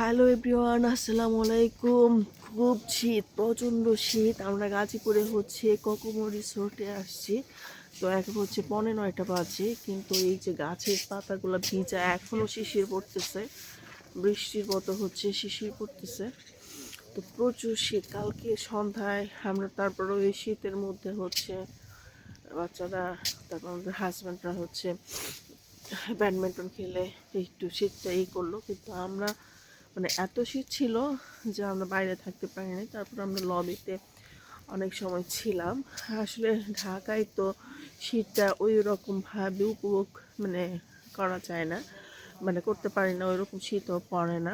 Hello everyone, আসসালামু আলাইকুম। খুব শীত, প্রচণ্ড শীত। আমরা গাজীপুরে কোকোমো রিসোর্টে আসছি। তো এখন 9:15 বাজে, কিন্তু এই যে গাছের পাতাগুলো ভিজা, এখনও শিশির পড়তেছে, বৃষ্টির মতো শিশির পড়তেছে। তো প্রচুর শীত। কালকে সন্ধ্যায় আমরা তারপরে এই শীতের মধ্যে বাচ্চারা, তারপর আমাদের হাজব্যান্ডরা ব্যাডমিন্টন খেলে একটু শীতটা করলো, কিন্তু আমরা এত শীত ছিল যে আমরা বাইরে থাকতে পারিনি। তারপর আমরা লবিতে অনেক সময় ছিলাম। আসলে ঢাকায় তো শীতটা ওই রকমভাবে উপভোগ করা যায় না, করতে পারি না, ওই রকম শীতও পড়ে না।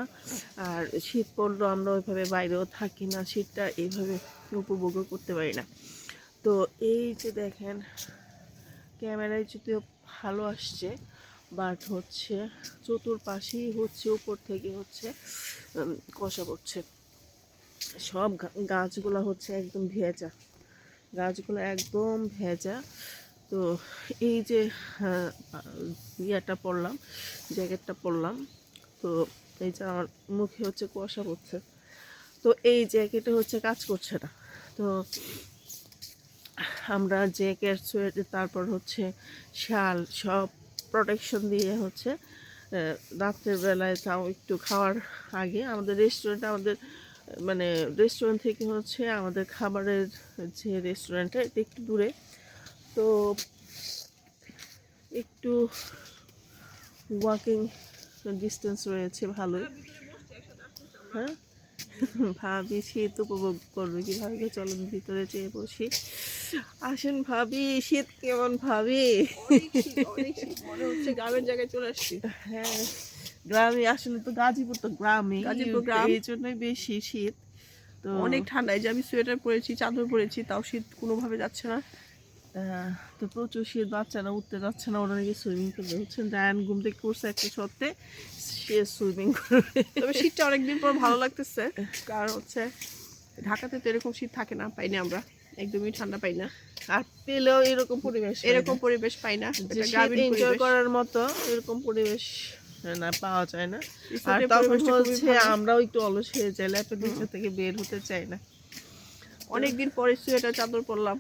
আর শীত পড়লেও আমরা ওইভাবে বাইরেও থাকি না, শীতটা এইভাবে উপভোগও করতে পারি না। তো এই যে দেখেন, ক্যামেরায় যদিও ভালো আসছে, বাট চতুর্পাশেই উপর থেকে কুয়াশা পড়ছে। সব গাছগুলো একদম ভেজা, গাছগুলো একদম ভেজা। তো এই যে পরলাম, জ্যাকেটটা পরলাম, তো এই যে আমার মুখে কুয়াশা পড়ছে। তো এই জ্যাকেটে কাজ করছে না। তো আমরা জ্যাকেট, সোয়েটার, তারপর শাল, সব প্রোটেকশন দিয়ে রাত্রের বেলায়, তাও একটু খাওয়ার আগে আমাদের রেস্টুরেন্ট থেকে আমাদের খাবারের যে রেস্টুরেন্টটা, এটা একটু দূরে। তো একটু ওয়াকিং ডিস্টেন্স রয়েছে, ভালোই। হ্যাঁ, ভাবি শীত উপভোগ করবে কিভাবে, চলেন ভিতরে চেয়ে বসি। আসেন ভাবি, শীত কেমন ভাবি? মনে হচ্ছে গ্রামের জায়গায় চলে আসছি। হ্যাঁ, গ্রামে আসলে তো গাজীপুর তো গ্রামে, গাজীপুর গ্রাম, এই জন্যই বেশি শীত। তো অনেক ঠান্ডা। এই যে আমি সোয়েটার পরেছি, চাদর পরেছি, তাও শীত কোনোভাবে যাচ্ছে না। তো প্রচুর শীত, বাচ্চারা উঠতে যাচ্ছে না, ওরা নাকি সুইমিং করবে। ডায়ান ঘুম থেকে করছে একটা সত্ত্বে, সে সুইমিং করবে। তবে শীতটা অনেকদিন পর ভালো লাগতেছে, কারণ ঢাকাতে তো এরকম শীত থাকে না, পাই না আমরা, একদমই ঠান্ডা পাই না। আর পেলেও এরকম পরিবেশ পাই না, এনজয় করার মতো এরকম পরিবেশ না, পাওয়া যায় না। আর তখন আমরাও একটু অলস হয়ে যাই, ল্যাপের নিচে থেকে বের হতে চাই না। অনেকদিন পরে সোয়েটার চাদর পরলাম।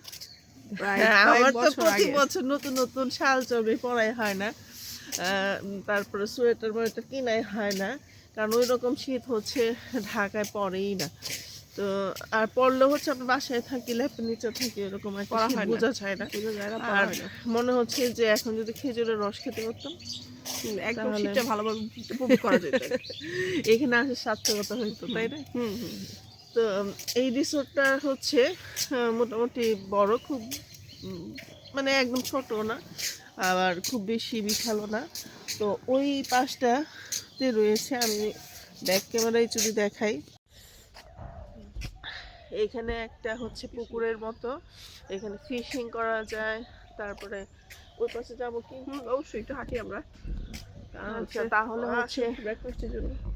আমার তো প্রতি বছর নতুন নতুন শাল চবে পরাই হয় না, তারপরে সোয়েটার মোয়েটার কিনাই হয় না, কারণ ওই রকম শীত ঢাকায় পড়েই না। তো আর পড়লেও আপনার বাসায় থাকি, ল্যাপের নিচে থাকি, এরকম একটা বোঝা যায় না। আর মনে হচ্ছে যে এখন যদি খেজুরের রস খেতে পারতাম, একদম শীতটা ভালোভাবে উপভোগ করা যেত। এখানে আসে সার্থকতা হইতো, তাই না? তো এই রিসোর্টটা মোটামুটি বড়, খুব একদম ছোট না, আবার খুব বেশি বিশালও না। তো ওই পাশটাতে রয়েছে, আমি ব্যাক ক্যামেরায় যদি দেখাই, এখানে একটা পুকুরের মতো, এখানে ফিশিং করা যায়। তারপরে ওই পাশে যাবো কি? অবশ্যই একটু হাঁটি আমরা। আচ্ছা, তাহলে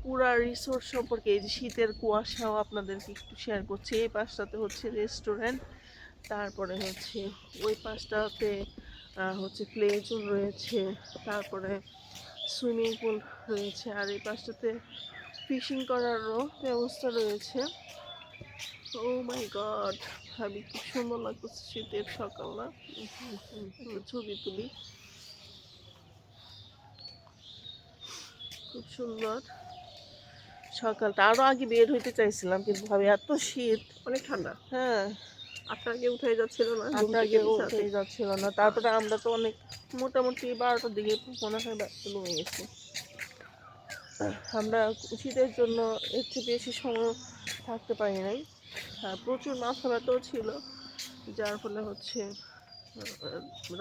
পুরা রিসোর্ট সম্পর্কে, এই যে শীতের কুয়াশাও আপনাদেরকে একটু শেয়ার করছি। এই পাশটাতে রেস্টুরেন্ট, তারপরে ওই পাশটাতে প্লে জোন রয়েছে, তারপরে সুইমিং পুল রয়েছে, আর এই পাশটাতে ফিশিং করারও ব্যবস্থা রয়েছে। ও মাই গড, ভাবি খুব সুন্দর লাগতেছে শীতের সকাল না? ছবি তুলি, খুব সুন্দর সকালটা। আরো আগে বের হইতে চাইছিলাম, কিন্তু ভাবি এত শীত, অনেক ঠান্ডা। হ্যাঁ, 8টার আগে উঠে যাচ্ছিল না, যাচ্ছিল না। তারপরে আমরা তো অনেক মোটামুটি 12টার দিকে মনে হয় ঘুমিয়ে গেছি। আমরা শীতের জন্য একটু বেশি সময় থাকতে পারি নাই, আর প্রচুর মাথা ব্যথাও ছিল, যার ফলে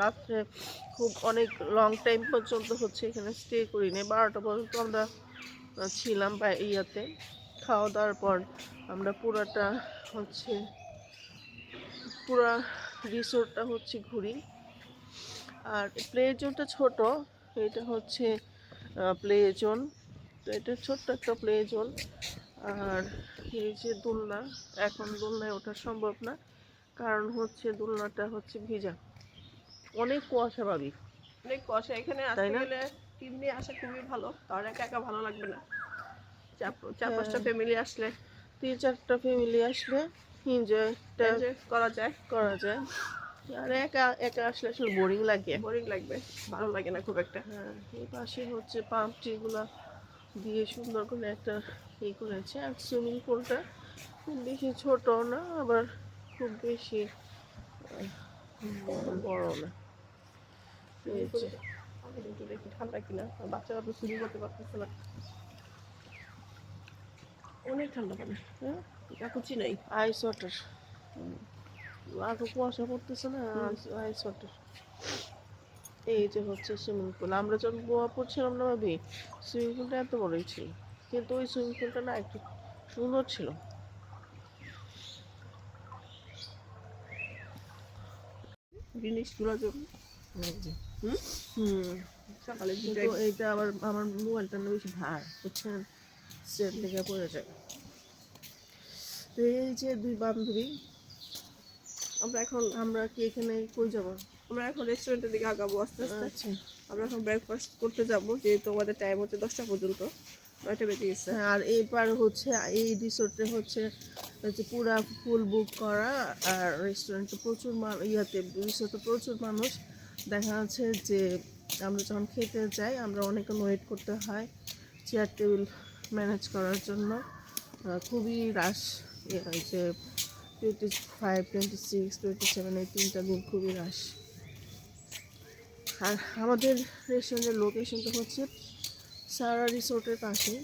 রাত্রে খুব অনেক লং টাইম পর্যন্ত এখানে স্টে করি নি। 12টা পর্যন্ত আমরা ছিলাম ইয়াতে। খাওয়া দাওয়ার পর আমরা পুরা রিসোর্টটা ঘুরি। আর প্লে জোনটা ছোট, এটা প্লে জোন। তো এটা ছোট্ট একটা প্লে জোন। আর এই যে দোলনা, এখন দোলনায় ওঠা সম্ভব না, কারণ দোলনাটা ভিজা, অনেক কুয়াশা পাবি, অনেক কুয়াশা। এখানে আসতে গেলে টিম নিয়ে আসা খুবই ভালো, কারণ একা একা ভালো লাগবে না। চার পাঁচটা ফ্যামিলি আসলে 3-4টা ফ্যামিলি আসলে এনজয়টা এনজয় করা যায়। করা যায়। আর একা একা আসলে আসলে বোরিং লাগে। বোরিং লাগবে, ভালো লাগে না খুব একটা। হ্যাঁ, এই পাশে হচ্ছে পাম ট্রিগুলা দিয়ে সুন্দর করে একটা করেছে। আর সুইমিং পুলটা খুব বেশি ছোট না, আবার খুব বেশি বড় না। এই যে আমি একটু দেখি ঠান্ডা কিনা, আর বাচ্চারা তো সুইমিং করতে পারতেছে না, অনেক ঠান্ডা পানি। হ্যাঁ, জাকুচি নাই। আইস ওয়াটার, আগে কুয়াশা পড়তেছে না, আইস ওয়াটার। এই যে হচ্ছে সুইমিং পুল। আমরা যখন গোয়া পড়ছিলাম না ভাবি, সুইমিং পুলটা এত বড়ই ছিল, কিন্তু ওই সুইমিং পুলটা না একটু সুন্দর ছিল। জিনিসগুলো এই যে হুম হুম সকালে কিন্তু এইটা আবার আমার মোবাইলটা না বেশি ভার, বুঝছেন, স্টেট থেকে পড়ে যায়। তো এই যে দুই বান্ধবী, আমরা কি এখানে কই যাব? আমরা এখন রেস্টুরেন্টের দিকে আগাবো আস্তে আস্তে। আচ্ছা, আমরা এখন ব্রেকফাস্ট করতে যাবো, যেহেতু আমাদের টাইম হচ্ছে 10টা পর্যন্ত, 9টা বেজে গেছে। হ্যাঁ, আর এইবার হচ্ছে এই রিসোর্টে হচ্ছে পুরা ফুল বুক করা, আর রেস্টুরেন্টে প্রচুর রিসোর্টে প্রচুর মানুষ। দেখা যাচ্ছে যে আমরা যখন খেতে যাই আমরা অনেকক্ষণ ওয়েট করতে হয় চেয়ার টেবিল ম্যানেজ করার জন্য। খুবই রাশ, যে 25, 26, 27 এই 3টা দিন খুবই রাশ। আর আমাদের রেস্টুরেন্টের লোকেশনটা হচ্ছে সারা রিসোর্টের পাশে,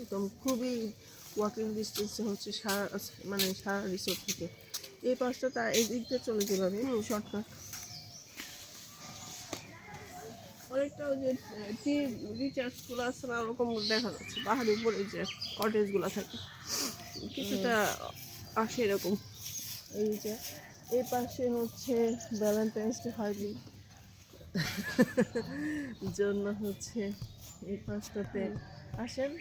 একদম খুবই ওয়াকিং ডিস্টেন্সে হচ্ছে সারা রিসোর্ট থেকে। এই পাশটা তার এই দিক দিয়ে চলে যাবে শর্টকাট। অনেকটা ওই যে রিচার্জগুলো আছে না, ওরকম দেখা যাচ্ছে পাহাড়ের উপরে যে কটেজগুলো থাকে, কিছুটা আসে এরকম। এই যে এই পাশে হচ্ছে ভ্যালেন্টাইন্স ডে হয়নি জন্য হচ্ছে এই পাশটাতে আসেন,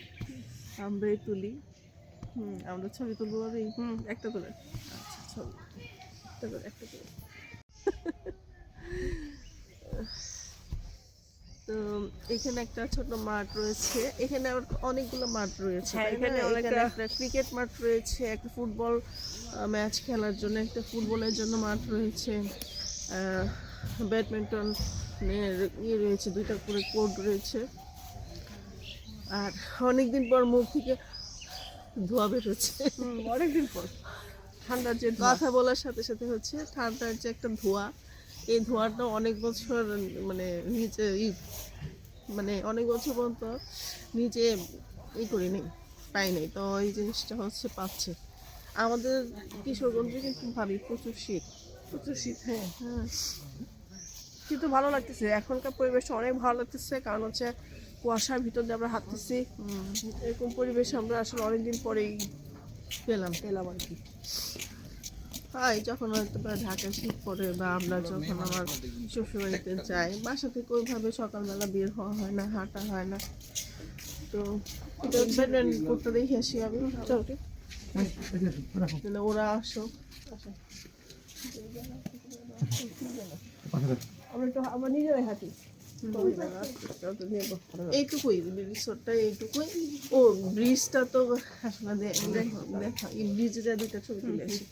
আমরাই তুলি। আমরা ছবি তুলবো ভাবি। একটা করে আচ্ছা, ছবি একটা করে। তো এখানে একটা ছোট মাঠ রয়েছে, এখানে আবার অনেকগুলো মাঠ রয়েছে। হ্যাঁ, তাই না? এখানে এখানে অনেকটা- একটা ক্রিকেট মাঠ রয়েছে, একটা ফুটবল ম্যাচ খেলার জন্য একটা ফুটবলের জন্য মাঠ রয়েছে, ব্যাডমিন্টন রয়েছে, 2টা করে কোর্ট রয়েছে। আর অনেকদিন পর মুখ থেকে ধোয়া বেরোচ্ছে। অনেকদিন পর ঠান্ডার যে কথা বলার সাথে সাথে হচ্ছে ঠান্ডার যে একটা ধোঁয়া, এই ধোঁয়াটা অনেক বছর মানে নিচে মানে অনেক বছর পর্যন্ত নিজে করিনি, পাই নাই, তো এই জিনিসটা হচ্ছে পাচ্ছে। আমাদের কিশোরগঞ্জে কিন্তু ভাবি প্রচুর শীত। প্রচুর শীত। হ্যাঁ, হ্যাঁ, কিন্তু ভালো লাগতেছে, এখনকার পরিবেশটা অনেক ভালো লাগতেছে, কারণ হচ্ছে কুয়াশার ভিতর দিয়ে আমরা হাঁটতেছি। এরকম পরিবেশ আমরা আসলে অনেকদিন পরেই পেলাম। পেলাম আর কি। হয় যখন হয়তো বা ঢাকায় শীত পড়ে, বা আমরা যখন আমার শ্বশুরবাড়িতে যাই, বাসা থেকে ওইভাবে সকালবেলা বের হওয়া হয় না, হাঁটা হয় না। তো করতে দেখে আসি আমি মোটামুটি। তাহলে ওরা আসো, আমরা নিজেরাই হাঁটি। এইটুকুই রিসোর্টটা, এইটুকুই। ও ব্রিজটা তো আসলে দেখা, এই ব্রিজে যা 2টা ছবি তুলে আসি।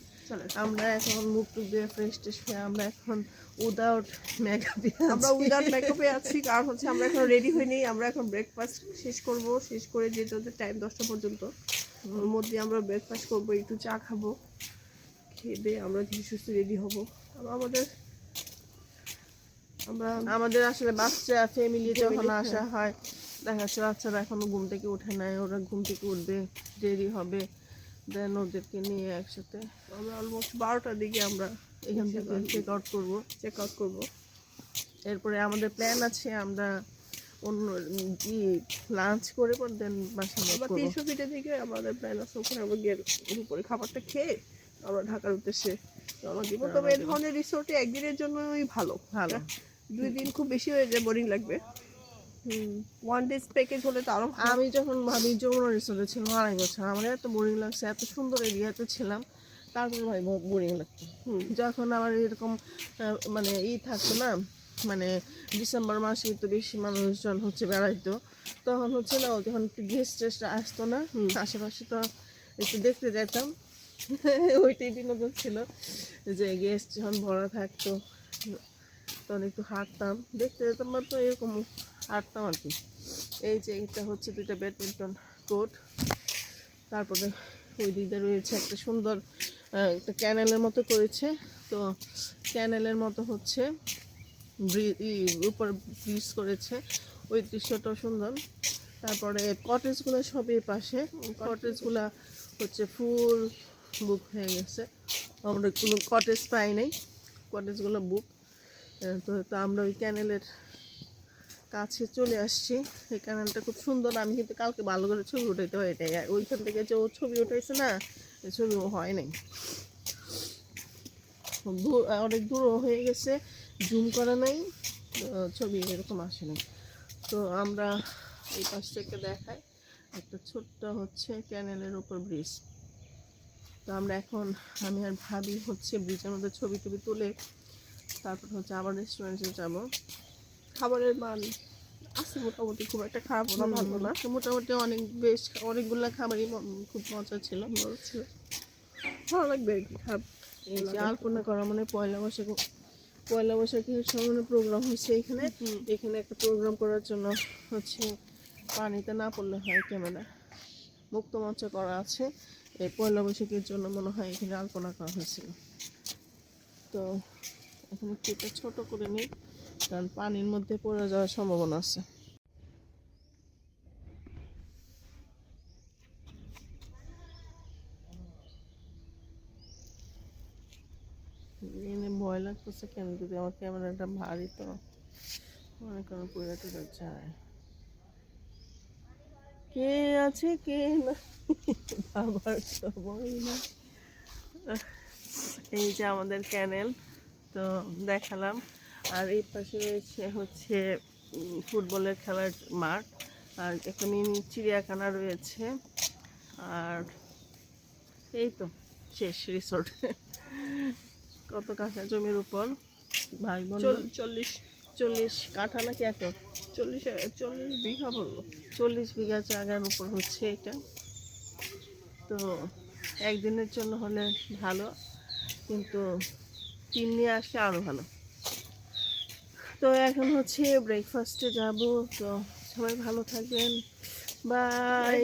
আমরা এখন মুখ টুক দিয়ে ফ্রেশ ট্রেশ হয়ে আমরা এখন উইদাউট মেকআপে আমরা উইদাউট মেকআপে আছি, কারণ হচ্ছে আমরা এখন রেডি হইনি। আমরা এখন ব্রেকফাস্ট শেষ করব, শেষ করে যেতে হতে টাইম 10টা পর্যন্ত, ওর মধ্যে আমরা ব্রেকফাস্ট করবো, একটু চা খাবো, খেয়ে দিয়ে আমরা ধীরে সুস্থে রেডি হবো। আমাদের আসলে বাচ্চা ফ্যামিলি যখন আসা হয়, দেখা যাচ্ছে বাচ্চারা এখনো ঘুম থেকে উঠে নাই, ওরা ঘুম থেকে উঠবে, দেরি হবে, দেন ওদেরকে নিয়ে একসাথে আমরা অলমোস্ট 12টার দিকে আমরা এখান থেকে চেক আউট করবো। এরপরে আমাদের প্ল্যান আছে আমরা অন্য লাঞ্চ করে পর দেন বাসা ব্যাক আবার করবো। 300 ফিটের দিকে আমাদের প্ল্যান আছে, ওখানে আমরা গিয়ে দুপুরে খাবারটা খেয়ে আমরা ঢাকার উদ্দেশ্যে রওনা দিব। তবে এই ধরনের রিসোর্টে একদিনের জন্যই ভালো। ভালো। 2 দিন খুব বেশি হয়ে যায়, বোরিং লাগবে। 1 ডেজ প্যাকেজ হলে তো আরো। আমি যখন ভাবি যমুনা রিসোর্টে ছিলাম 2.5 বছর, আমার এত বোরিং লাগছে, এত সুন্দর এরিয়াতে ছিলাম, তারপর ভাই বোরিং লাগতো। যখন আমার এরকম মানে থাকতো না, মানে ডিসেম্বর মাসে তো বেশি মানুষজন হচ্ছে বেড়াইতো, তখন হচ্ছে না, যখন গেস্ট টেস্ট আসতো না, আশেপাশে তো একটু দেখতে যেতাম। ওইটাই বিনোদন ছিল, যে গেস্ট যখন ভরা থাকতো তখন একটু হাঁটতাম, দেখতে যেতাম বা তো এরকম হাঁটতাম আর কি। এই যে এটা হচ্ছে দুইটা ব্যাডমিন্টন কোর্ট, তারপরে ওই দিকে রয়েছে একটা সুন্দর একটা ক্যানেলের মতো করেছে। তো ক্যানেলের মতো হচ্ছে উপর ব্রিজ করেছে, ওই দৃশ্যটাও সুন্দর। তারপরে কটেজগুলো সবই পাশে, কটেজগুলো হচ্ছে ফুল বুক হয়ে গেছে, আমরা কোনো কটেজ পাই নাই, কটেজগুলো বুক। তো আমরা ওই ক্যানেলের কাছে চলে আসছি। এই ক্যানেলটা খুব সুন্দর, আমি কিন্তু কালকে ভালো করে ছবি উঠাইতে হয়, এটাই ওইখান থেকে যে ও ছবি উঠাইছে না, এই ছবি হয় নাই, অনেক দূর হয়ে গেছে, জুম করা নাই, ছবি এরকম আসে নাই। তো আমরা এই পাশ থেকে দেখাই একটা ছোট্ট হচ্ছে ক্যানেলের উপর ব্রিজ। তো আমরা এখন, আমি আর ভাবি হচ্ছে ব্রিজের মধ্যে ছবি টবি তুলে তারপর হচ্ছে আবার রেস্টুরেন্টে যাব। খাবারের মান আছে মোটামুটি, খুব একটা খারাপ না, ভালো না। মোটামুটি অনেক বেশ অনেকগুলো খাবারই খুব মজা ছিল, ভালো ছিল, ভালো লাগবে আর কি খারাপ। এই যে আলপনা করা মানে পয়লা বৈশাখের সময় প্রোগ্রাম হয়েছে এখানে। এখানে একটা প্রোগ্রাম করার জন্য হচ্ছে পানিতে না পড়লে হয় ক্যামেরা, মুক্ত মঞ্চ করা আছে, এই পয়লা বৈশাখের জন্য মনে হয় এখানে আলপনা করা হয়েছিল। তো এখন একটু এটা ছোটো করে নিই, কারণ পানির মধ্যে পড়ে যাওয়ার সম্ভাবনা আছে। এনে ভয় লাগতেছে কেন, যদি আমার ক্যামেরাটা ভারী তো মনে করেন পড়ে টুরে যায়। কে আছে কে না, আবার সবাই না। এই যে আমাদের ক্যানেল, তো দেখালাম। আর এই পাশে রয়েছে হচ্ছে ফুটবলের খেলার মাঠ, আর একটা মিনি চিড়িয়াখানা রয়েছে। আর এই তো শেষ রিসোর্ট। কত কাঠা জমির উপর ভাই বোন, 40 কাঠা নাকি একর, 40 বিঘা বললো, 40 বিঘা জায়গার উপর হচ্ছে এটা। তো একদিনের জন্য হলে ভালো, কিন্তু টিম নিয়ে আসলে আরও ভালো। তো এখন হচ্ছে ব্রেকফাস্টে যাব। তো সবাই ভালো থাকবেন, বাই।